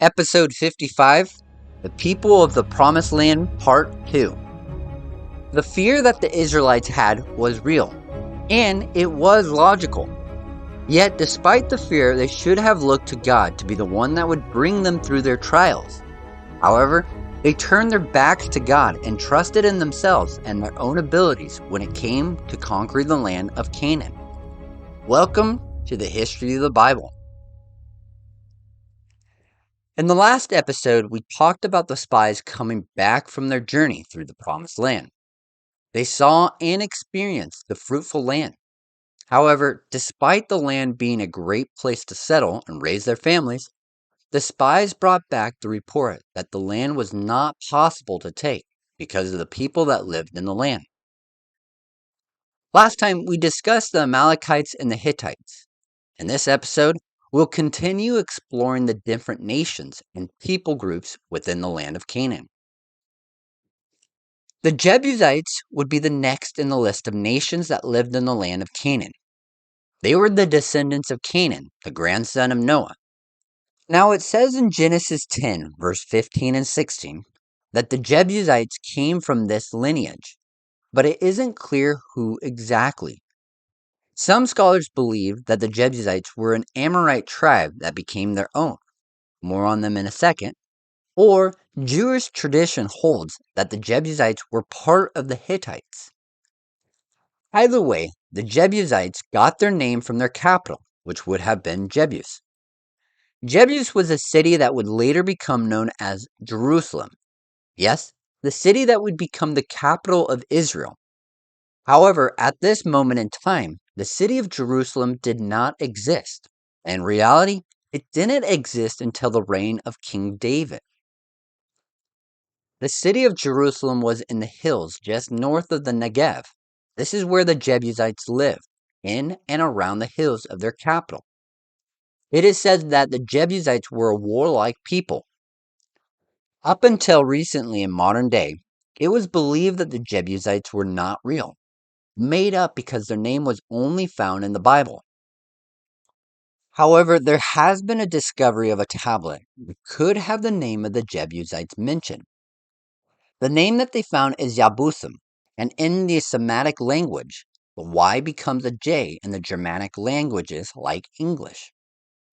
Episode 55, The People of the Promised Land, Part 2. The fear that the Israelites had was real, and it was logical. Yet, despite the fear, they should have looked to God to be the one that would bring them through their trials. However, they turned their backs to God and trusted in themselves and their own abilities when it came to conquering the land of Canaan. Welcome to the history of the Bible. In the last episode, we talked about the spies coming back from their journey through the Promised Land. They saw and experienced the fruitful land. However, despite the land being a great place to settle and raise their families, the spies brought back the report that the land was not possible to take because of the people that lived in the land. Last time, we discussed the Amalekites and the Hittites. In this episode, we'll continue exploring the different nations and people groups within the land of Canaan. The Jebusites would be the next in the list of nations that lived in the land of Canaan. They were the descendants of Canaan, the grandson of Noah. Now it says in Genesis 10, verse 15 and 16, that the Jebusites came from this lineage, but it isn't clear who exactly. Some scholars believe that the Jebusites were an Amorite tribe that became their own. More on them in a second. Or Jewish tradition holds that the Jebusites were part of the Hittites. Either way, the Jebusites got their name from their capital, which would have been Jebus. Jebus was a city that would later become known as Jerusalem. Yes, the city that would become the capital of Israel. However, at this moment in time, the city of Jerusalem did not exist. In reality, it didn't exist until the reign of King David. The city of Jerusalem was in the hills just north of the Negev. This is where the Jebusites lived, in and around the hills of their capital. It is said that the Jebusites were a warlike people. Up until recently in modern day, it was believed that the Jebusites were not real, made up because their name was only found in the Bible. However, there has been a discovery of a tablet that could have the name of the Jebusites mentioned. The name that they found is Yabusim, and in the Semitic language, the Y becomes a J in the Germanic languages like English,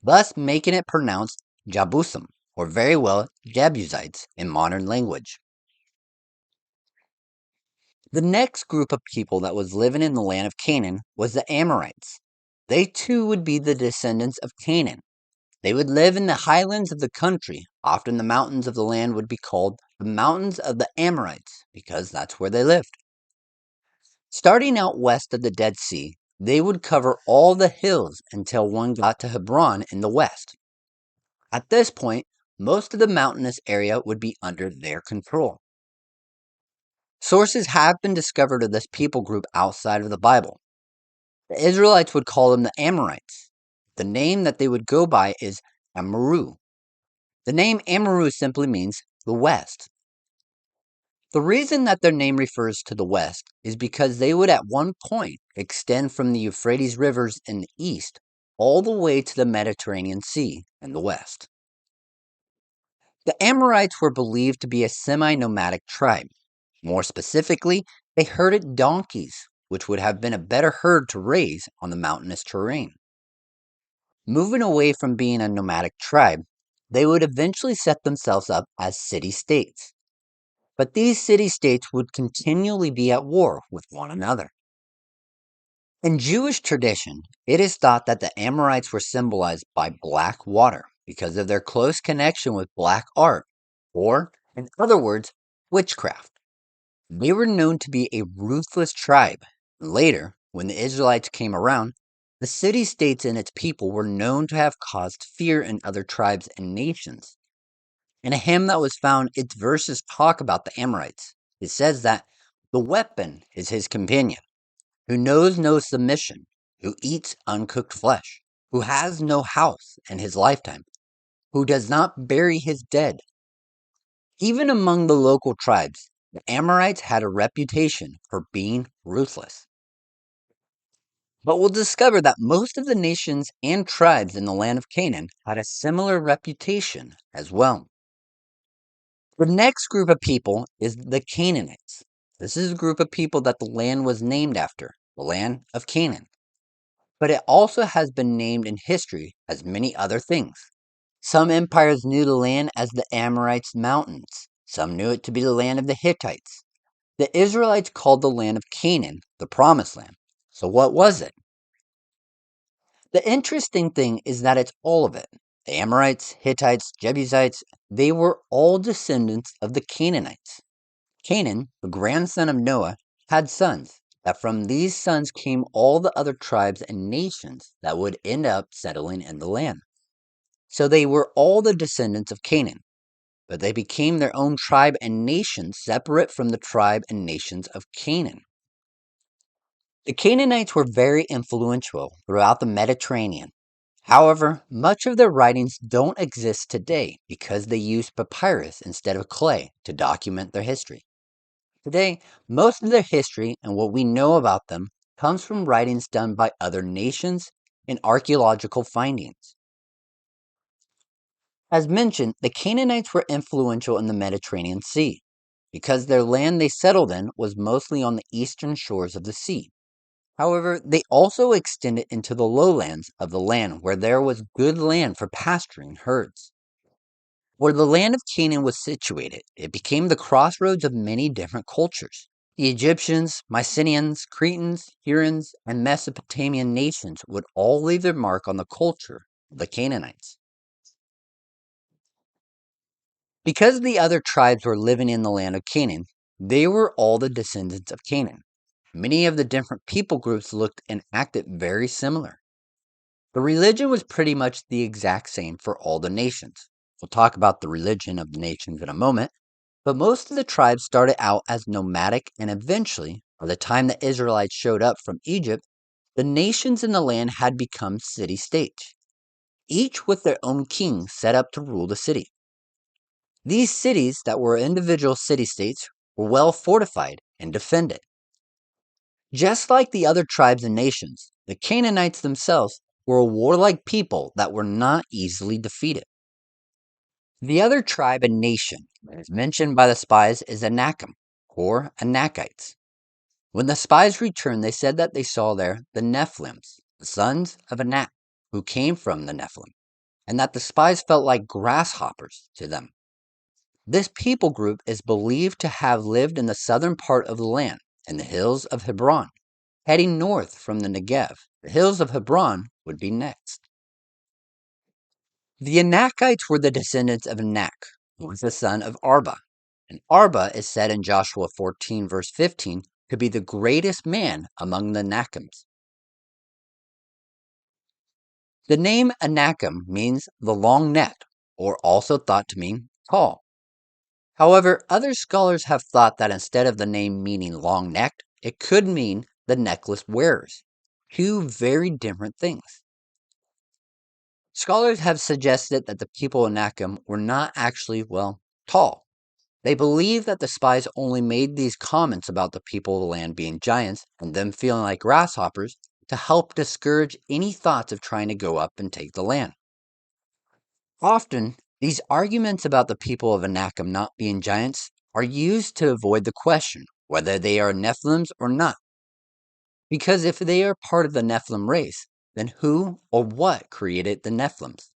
thus making it pronounced Jabusim, or very well Jebusites in modern language. The next group of people that was living in the land of Canaan was the Amorites. They too would be the descendants of Canaan. They would live in the highlands of the country. Often the mountains of the land would be called the mountains of the Amorites because that's where they lived. Starting out west of the Dead Sea, they would cover all the hills until one got to Hebron in the west. At this point, most of the mountainous area would be under their control. Sources have been discovered of this people group outside of the Bible. The Israelites would call them the Amorites. The name that they would go by is Amaru. The name Amaru simply means the West. The reason that their name refers to the West is because they would at one point extend from the Euphrates rivers in the east all the way to the Mediterranean Sea in the west. The Amorites were believed to be a semi-nomadic tribe. More specifically, they herded donkeys, which would have been a better herd to raise on the mountainous terrain. Moving away from being a nomadic tribe, they would eventually set themselves up as city-states. But these city-states would continually be at war with one another. In Jewish tradition, it is thought that the Amorites were symbolized by black water because of their close connection with black art, or, in other words, witchcraft. They were known to be a ruthless tribe. Later, when the Israelites came around, the city-states and its people were known to have caused fear in other tribes and nations. In a hymn that was found, its verses talk about the Amorites. It says that the weapon is his companion, who knows no submission, who eats uncooked flesh, who has no house in his lifetime, who does not bury his dead. Even among the local tribes, the Amorites had a reputation for being ruthless. But we'll discover that most of the nations and tribes in the land of Canaan had a similar reputation as well. The next group of people is the Canaanites. This is a group of people that the land was named after, the land of Canaan. But it also has been named in history as many other things. Some empires knew the land as the Amorites' mountains. Some knew it to be the land of the Hittites. The Israelites called the land of Canaan the Promised Land. So what was it? The interesting thing is that it's all of it. The Amorites, Hittites, Jebusites, they were all descendants of the Canaanites. Canaan, the grandson of Noah, had sons. That from these sons came all the other tribes and nations that would end up settling in the land. So they were all the descendants of Canaan, but they became their own tribe and nation separate from the tribe and nations of Canaan. The Canaanites were very influential throughout the Mediterranean. However, much of their writings don't exist today because they used papyrus instead of clay to document their history. Today, most of their history and what we know about them comes from writings done by other nations and archaeological findings. As mentioned, the Canaanites were influential in the Mediterranean Sea because their land they settled in was mostly on the eastern shores of the sea. However, they also extended into the lowlands of the land where there was good land for pasturing herds. Where the land of Canaan was situated, it became the crossroads of many different cultures. The Egyptians, Mycenaeans, Cretans, Hurons, and Mesopotamian nations would all leave their mark on the culture of the Canaanites. Because the other tribes were living in the land of Canaan, they were all the descendants of Canaan. Many of the different people groups looked and acted very similar. The religion was pretty much the exact same for all the nations. We'll talk about the religion of the nations in a moment, but most of the tribes started out as nomadic, and eventually, by the time the Israelites showed up from Egypt, the nations in the land had become city states, each with their own king set up to rule the city. These cities that were individual city states were well fortified and defended. Just like the other tribes and nations, the Canaanites themselves were a warlike people that were not easily defeated. The other tribe and nation that is mentioned by the spies is Anakim, or Anakites. When the spies returned, they said that they saw there the Nephilims, the sons of Anak, who came from the Nephilim, and that the spies felt like grasshoppers to them. This people group is believed to have lived in the southern part of the land, in the hills of Hebron, heading north from the Negev. The hills of Hebron would be next. The Anakites were the descendants of Anak, who was the son of Arba. And Arba is said in Joshua 14, verse 15, to be the greatest man among the Anakims. The name Anakim means the long neck, or also thought to mean tall. However, other scholars have thought that instead of the name meaning long necked, it could mean the necklace wearers. Two very different things. Scholars have suggested that the people of Anakim were not actually, well, tall. They believe that the spies only made these comments about the people of the land being giants and them feeling like grasshoppers to help discourage any thoughts of trying to go up and take the land. Often, these arguments about the people of Anakim not being giants are used to avoid the question whether they are Nephilims or not. Because if they are part of the Nephilim race, then who or what created the Nephilims?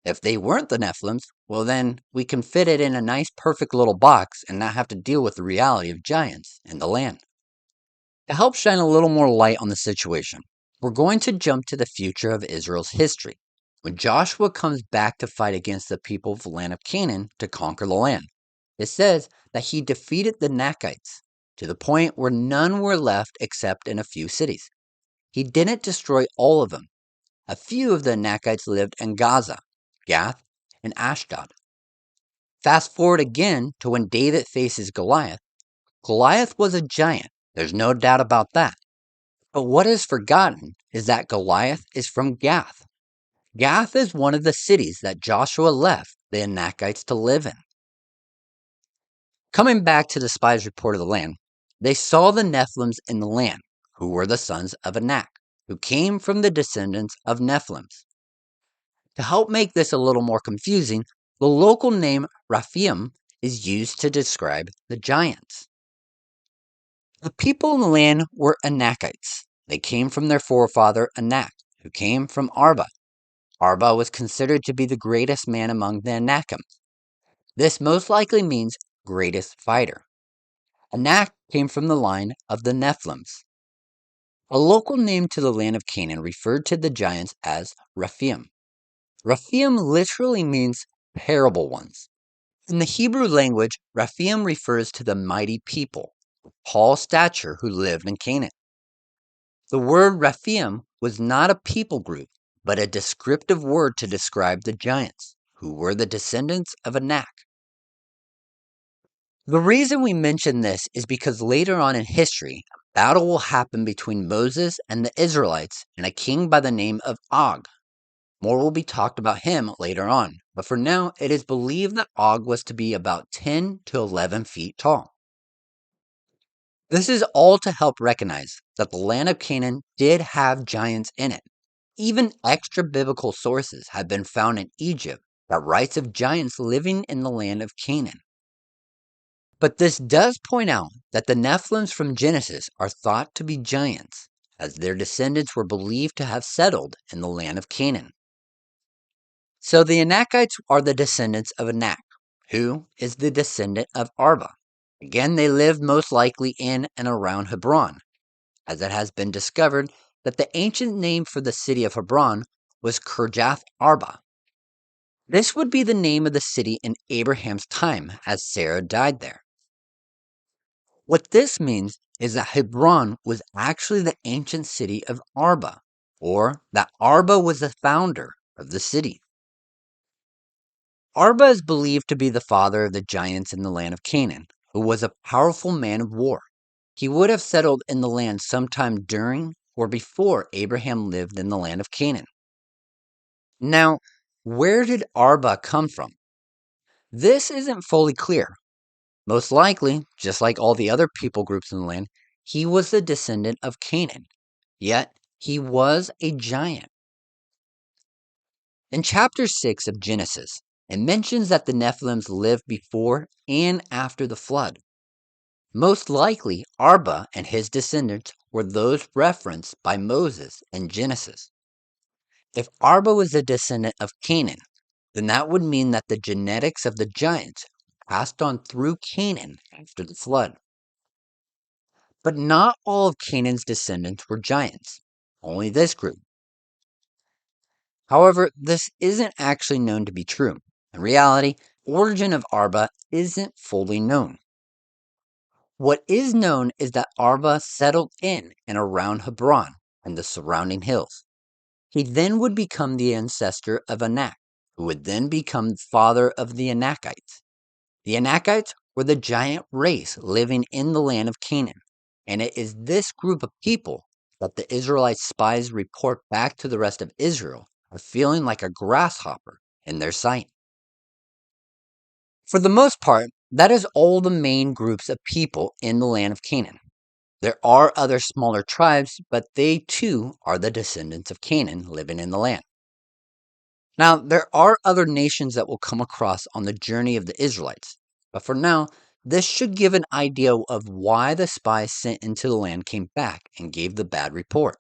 If they weren't the Nephilims, well then we can fit it in a nice perfect little box and not have to deal with the reality of giants in the land. To help shine a little more light on the situation, we're going to jump to the future of Israel's history, when Joshua comes back to fight against the people of the land of Canaan to conquer the land. It says that he defeated the Nakites to the point where none were left except in a few cities. He didn't destroy all of them. A few of the Nakites lived in Gaza, Gath, and Ashdod. Fast forward again to when David faces Goliath. Goliath was a giant, there's no doubt about that. But what is forgotten is that Goliath is from Gath. Gath is one of the cities that Joshua left the Anakites to live in. Coming back to the spies' report of the land, they saw the Nephilims in the land, who were the sons of Anak. who came from the descendants of Nephilims. To help make this a little more confusing, the local name Rephaim is used to describe the giants. The people in the land were Anakites. They came from their forefather Anak, who came from Arba. Arba was considered to be the greatest man among the Anakim. This most likely means greatest fighter. Anak came from the line of the Nephilims. A local name to the land of Canaan referred to the giants as Rephaim. Rephaim literally means terrible ones. In the Hebrew language, Rephaim refers to the mighty people, tall stature who lived in Canaan. The word Rephaim was not a people group, but a descriptive word to describe the giants, who were the descendants of Anak. The reason we mention this is because later on in history, a battle will happen between Moses and the Israelites and a king by the name of Og. More will be talked about him later on, but for now, it is believed that Og was to be about 10 to 11 feet tall. This is all to help recognize that the land of Canaan did have giants in it. Even extra biblical sources have been found in Egypt that writes of giants living in the land of Canaan. But this does point out that the Nephilims from Genesis are thought to be giants, as their descendants were believed to have settled in the land of Canaan. So the Anakites are the descendants of Anak, who is the descendant of Arba. Again, they lived most likely in and around Hebron, as it has been discovered that the ancient name for the city of Hebron was Kirjath Arba. This would be the name of the city in Abraham's time, as Sarah died there. What this means is that Hebron was actually the ancient city of Arba, or that Arba was the founder of the city. Arba is believed to be the father of the giants in the land of Canaan, who was a powerful man of war. He would have settled in the land sometime during or before Abraham lived in the land of Canaan. Now, where did Arba come from? This isn't fully clear. Most likely, just like all the other people groups in the land, he was the descendant of Canaan. Yet, he was a giant. In chapter 6 of Genesis, it mentions that the Nephilims lived before and after the flood. Most likely, Arba and his descendants were those referenced by Moses in Genesis. If Arba was a descendant of Canaan, then that would mean that the genetics of the giants passed on through Canaan after the flood. But not all of Canaan's descendants were giants, only this group. However, this isn't actually known to be true. In reality, the origin of Arba isn't fully known. What is known is that Arba settled in and around Hebron and the surrounding hills. He then would become the ancestor of Anak, who would then become the father of the Anakites. The Anakites were the giant race living in the land of Canaan, and it is this group of people that the Israelite spies report back to the rest of Israel are feeling like a grasshopper in their sight. For the most part, that is all the main groups of people in the land of Canaan. There are other smaller tribes, but they too are the descendants of Canaan living in the land. Now, there are other nations that will come across on the journey of the Israelites, but for now, this should give an idea of why the spies sent into the land came back and gave the bad report.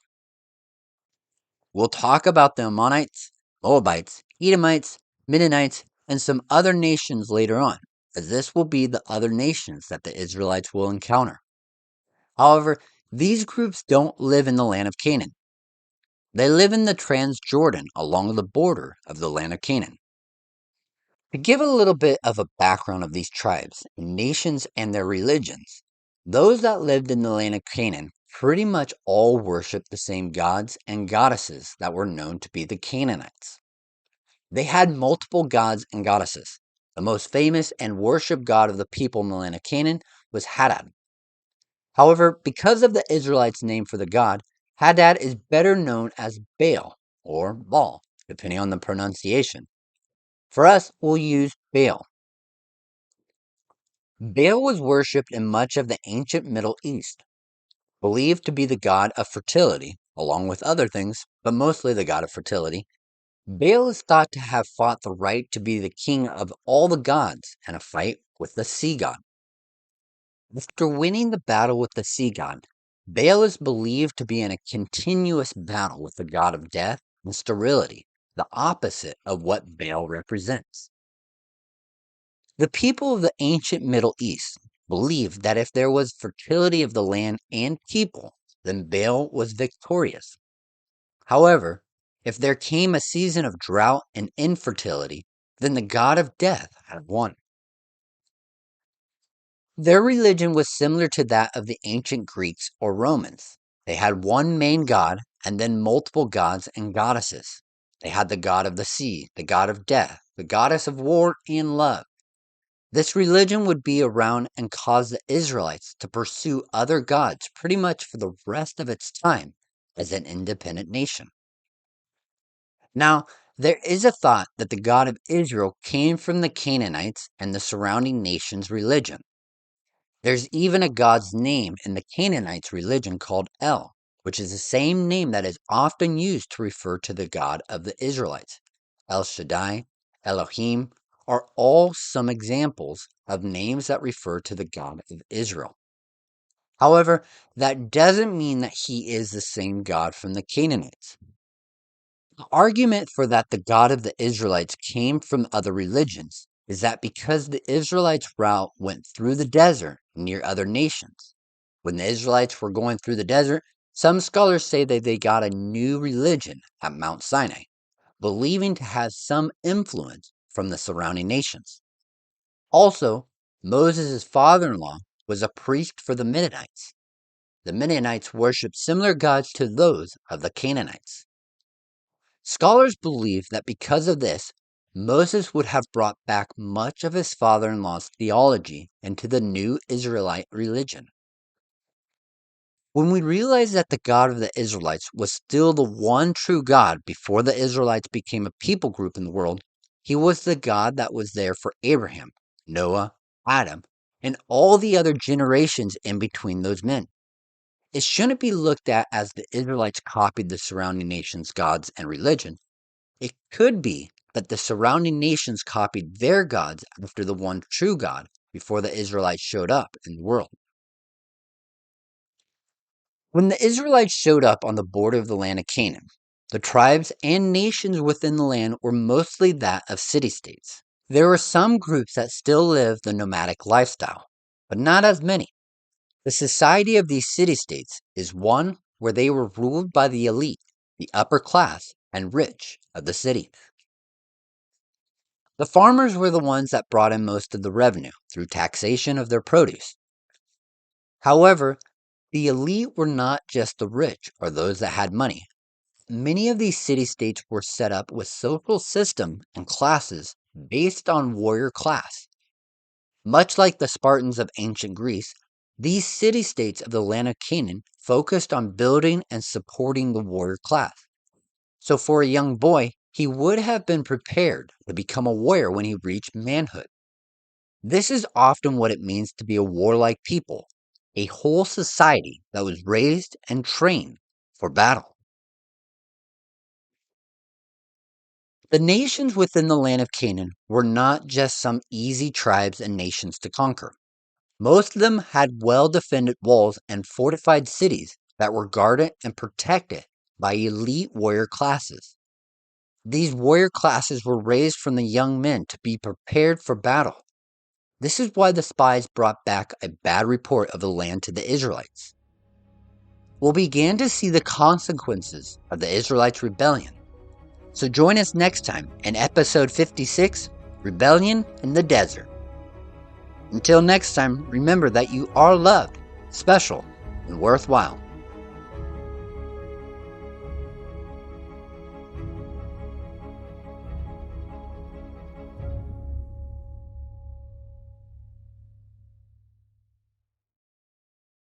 We'll talk about the Ammonites, Moabites, Edomites, Midianites, and some other nations later on, as this will be the other nations that the Israelites will encounter. However, these groups don't live in the land of Canaan. They live in the Transjordan along the border of the land of Canaan. To give a little bit of a background of these tribes, nations, and their religions, those that lived in the land of Canaan pretty much all worshiped the same gods and goddesses that were known to be the Canaanites. They had multiple gods and goddesses. The most famous and worshipped god of the people in the land of Canaan was Hadad. However, because of the Israelites' name for the god, Hadad is better known as Baal or Baal, depending on the pronunciation. For us, we'll use Baal. Baal was worshipped in much of the ancient Middle East. Believed to be the god of fertility, along with other things, but mostly the god of fertility. Baal is thought to have fought the right to be the king of all the gods in a fight with the sea god. After winning the battle with the sea god, Baal is believed to be in a continuous battle with the god of death and sterility, the opposite of what Baal represents. The people of the ancient Middle East believed that if there was fertility of the land and people, then Baal was victorious. However, if there came a season of drought and infertility, then the god of death had won. Their religion was similar to that of the ancient Greeks or Romans. They had one main god and then multiple gods and goddesses. They had the god of the sea, the god of death, the goddess of war and love. This religion would be around and cause the Israelites to pursue other gods pretty much for the rest of its time as an independent nation. Now, there is a thought that the God of Israel came from the Canaanites and the surrounding nations' religion. There's even a god's name in the Canaanites' religion called El, which is the same name that is often used to refer to the God of the Israelites. El Shaddai, Elohim are all some examples of names that refer to the God of Israel. However, that doesn't mean that he is the same God from the Canaanites. The argument for that the God of the Israelites came from other religions is that because the Israelites' route went through the desert near other nations. When the Israelites were going through the desert, some scholars say that they got a new religion at Mount Sinai, believing to have some influence from the surrounding nations. Also, Moses' father-in-law was a priest for the Midianites. The Midianites worshipped similar gods to those of the Canaanites. Scholars believe that because of this, Moses would have brought back much of his father-in-law's theology into the new Israelite religion. When we realize that the God of the Israelites was still the one true God before the Israelites became a people group in the world, he was the God that was there for Abraham, Noah, Adam, and all the other generations in between those men. It shouldn't be looked at as the Israelites copied the surrounding nations' gods and religion. It could be that the surrounding nations copied their gods after the one true God before the Israelites showed up in the world. When the Israelites showed up on the border of the land of Canaan, the tribes and nations within the land were mostly that of city-states. There were some groups that still lived the nomadic lifestyle, but not as many. The society of these city-states is one where they were ruled by the elite, the upper class, and rich of the city. The farmers were the ones that brought in most of the revenue through taxation of their produce. However, the elite were not just the rich or those that had money. Many of these city-states were set up with social system and classes based on warrior class. Much like the Spartans of ancient Greece, these city-states of the land of Canaan focused on building and supporting the warrior class. So for a young boy, he would have been prepared to become a warrior when he reached manhood. This is often what it means to be a warlike people, a whole society that was raised and trained for battle. The nations within the land of Canaan were not just some easy tribes and nations to conquer. Most of them had well defended walls and fortified cities that were guarded and protected by elite warrior classes. These warrior classes were raised from the young men to be prepared for battle. This is why the spies brought back a bad report of the land to the Israelites. We'll begin to see the consequences of the Israelites' rebellion. So join us next time in episode 56, Rebellion in the Desert. Until next time, remember that you are loved, special, and worthwhile.